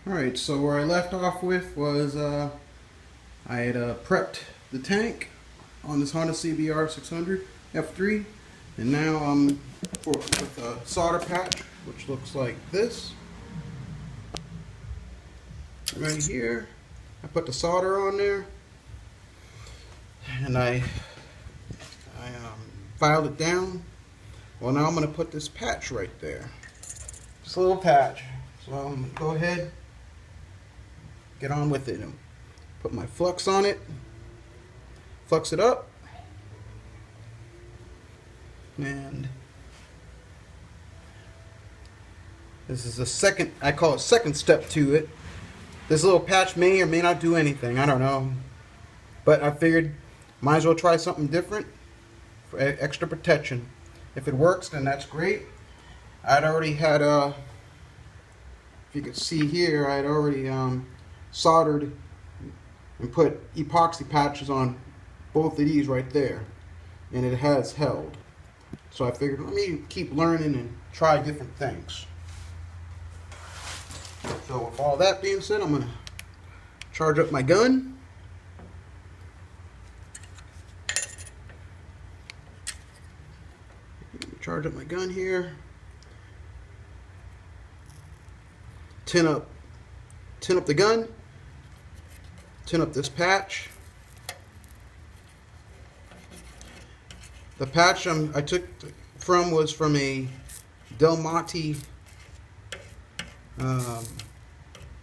Alright, so where I left off with was I had prepped the tank on this Honda CBR 600 F3, and now I'm with a solder patch, which looks like this. Right here, I put the solder on there, and I filed it down. Well, now I'm going to put this patch right there. Just a little patch. So I'm going to go ahead, get on with it, and put my flux on it, flux it up, and this is the second, I call it second step to it. This little patch may or may not do anything, I don't know, but I figured might as well try something different for extra protection. If it works, then that's great. I'd already had if you can see here, I'd already soldered and put epoxy patches on both of these right there, and it has held. So I figured, let me keep learning and try different things. So with all that being said, I'm going to charge up my gun. Charge up my gun here. Tin up the gun. Tin up this patch. The patch I took was from a Del Monte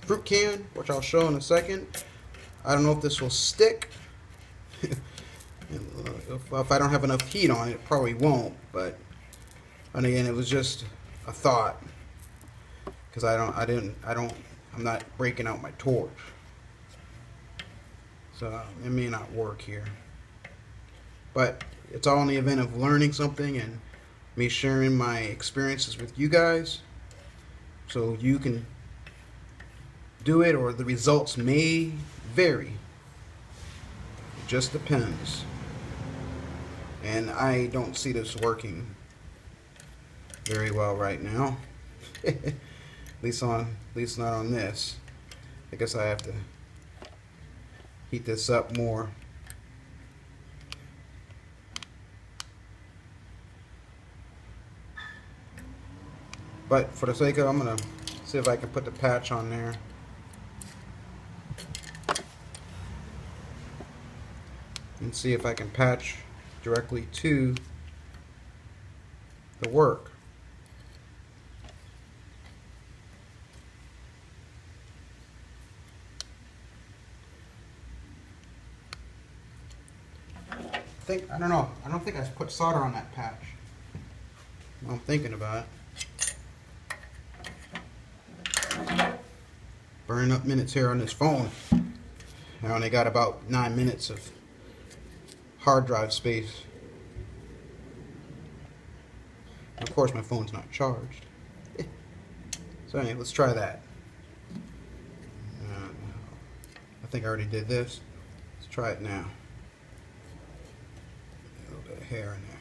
fruit can, which I'll show in a second. I don't know if this will stick. If I don't have enough heat on it, it probably won't. But and again, it was just a thought, because I'm not breaking out my torch, so it may not work here. But it's all in the event of learning something and me sharing my experiences with you guys, so you can do it, or the results may vary. It just depends. And I don't see this working very well right now. At least not on this. I guess I have to heat this up more. But for the sake of it, I'm gonna see if I can put the patch on there. And see if I can patch directly to the work. I don't know. I don't think I put solder on that patch. I'm thinking about it. Burning up minutes here on this phone. I only got about 9 minutes of hard drive space. Of course, my phone's not charged. So anyway, let's try that. I think I already did this. Let's try it now. A little bit of hair in there.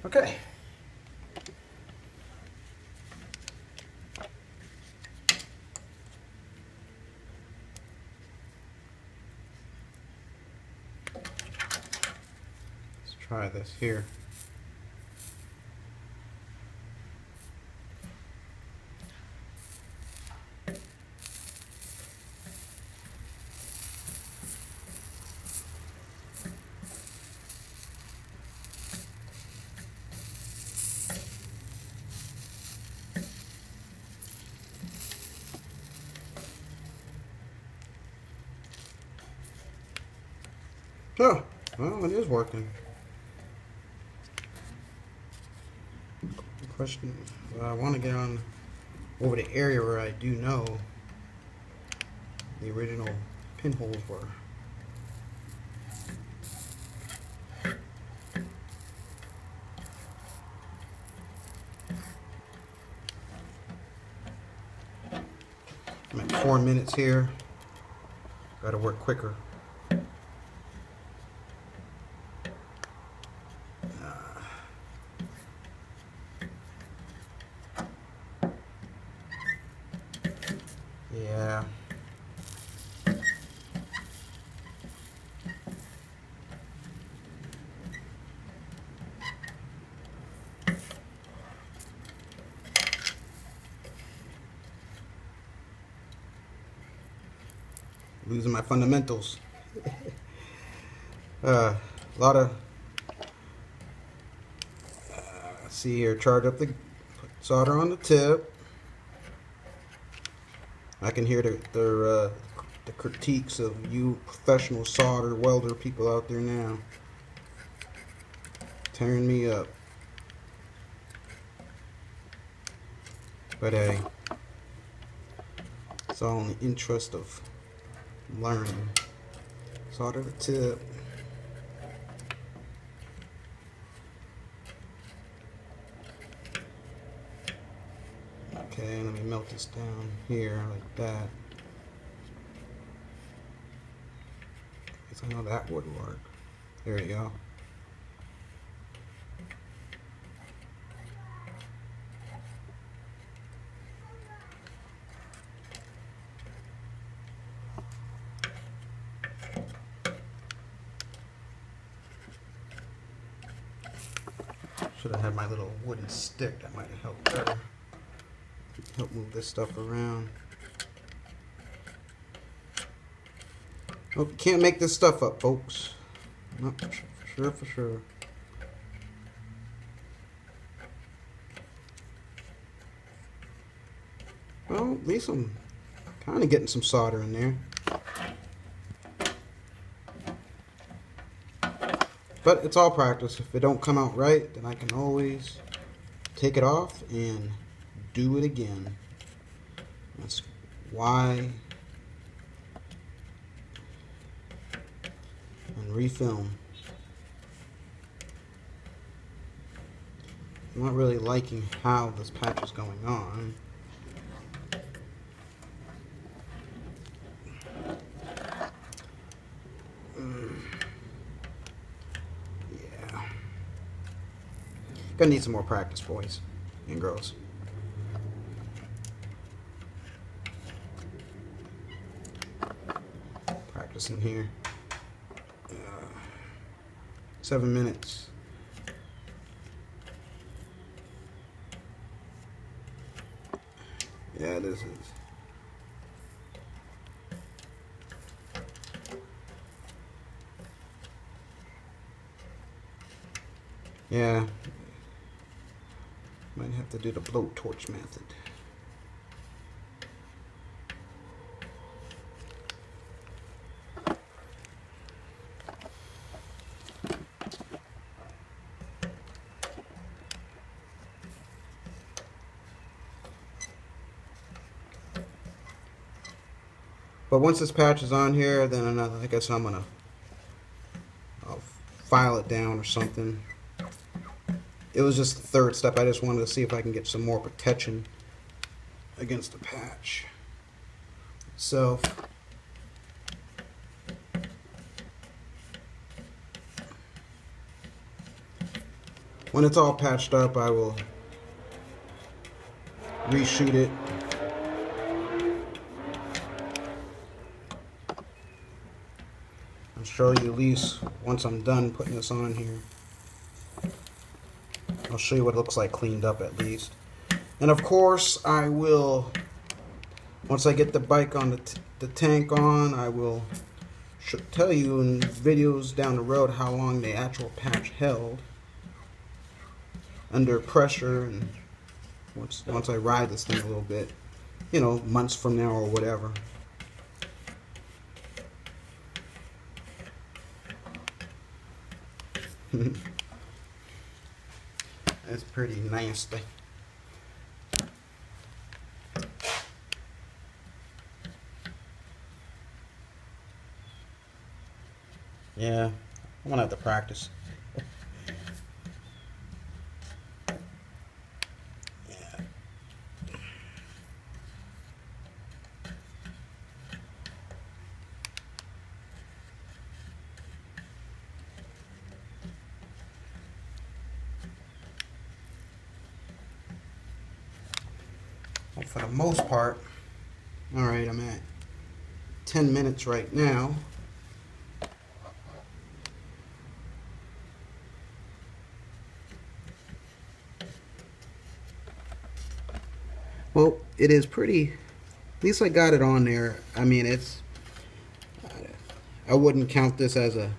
Okay. Let's try this here. Oh, well, it is working. The question, I want to get on over the area where I do know the original pinholes were. I'm at 4 minutes here. Got to work quicker. Yeah. Losing my fundamentals. A lot of see here, charge up the solder on the tip. I can hear the critiques of you professional solder welder people out there now, tearing me up. But hey, it's all in the interest of learning. Solder the tip. Okay, let me melt this down here like that. Guess I know that would work. There you go. Should have had my little wooden stick. That might have helped better. Help move this stuff around. Oh, can't make this stuff up, folks. Not for sure. Well, at least I'm kind of getting some solder in there. But it's all practice. If it don't come out right, then I can always take it off and do it again. That's why. And refilm. I'm not really liking how this patch is going on. Yeah. Gonna need some more practice, boys and girls. Practicing here. 7 minutes. Yeah, this is. Yeah. Might have to do the blowtorch method. But once this patch is on here, then I guess I'll file it down or something. It was just the third step. I just wanted to see if I can get some more protection against the patch. So when it's all patched up, I will reshoot it. I'll show you at least once I'm done putting this on here. I'll show you what it looks like cleaned up at least. And of course, I will, once I get the bike on the tank on, I will tell you in videos down the road how long the actual patch held under pressure, and once I ride this thing a little bit, you know, months from now or whatever. That's pretty nasty. Yeah, I'm gonna have to practice. Yeah. Well, for the most part, Alright, I'm at 10 minutes right now. Well, it is pretty, at least I got it on there. I mean, I wouldn't count this as a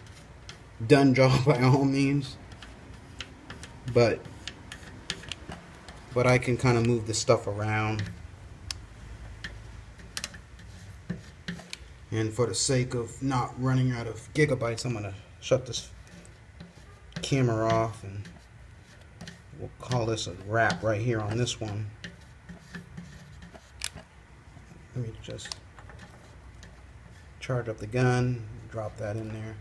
done job by all means, but I can kind of move the stuff around. And for the sake of not running out of gigabytes, I'm gonna shut this camera off, and we'll call this a wrap right here on this one. Let me just charge up the gun, drop that in there.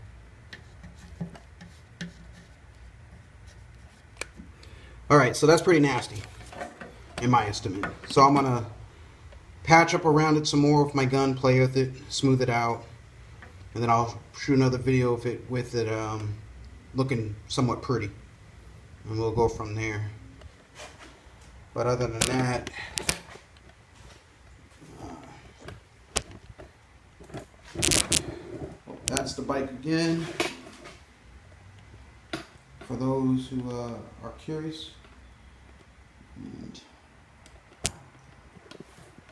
Alright, so that's pretty nasty in my estimate. So I'm gonna patch up around it some more with my gun, play with it, smooth it out, and then I'll shoot another video of it with it looking somewhat pretty, and we'll go from there. But other than that, that's the bike again, for those who are curious. And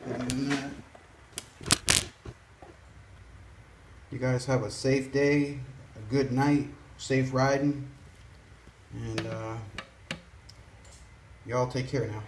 other than that, you guys have a safe day, a good night, safe riding, and y'all take care now.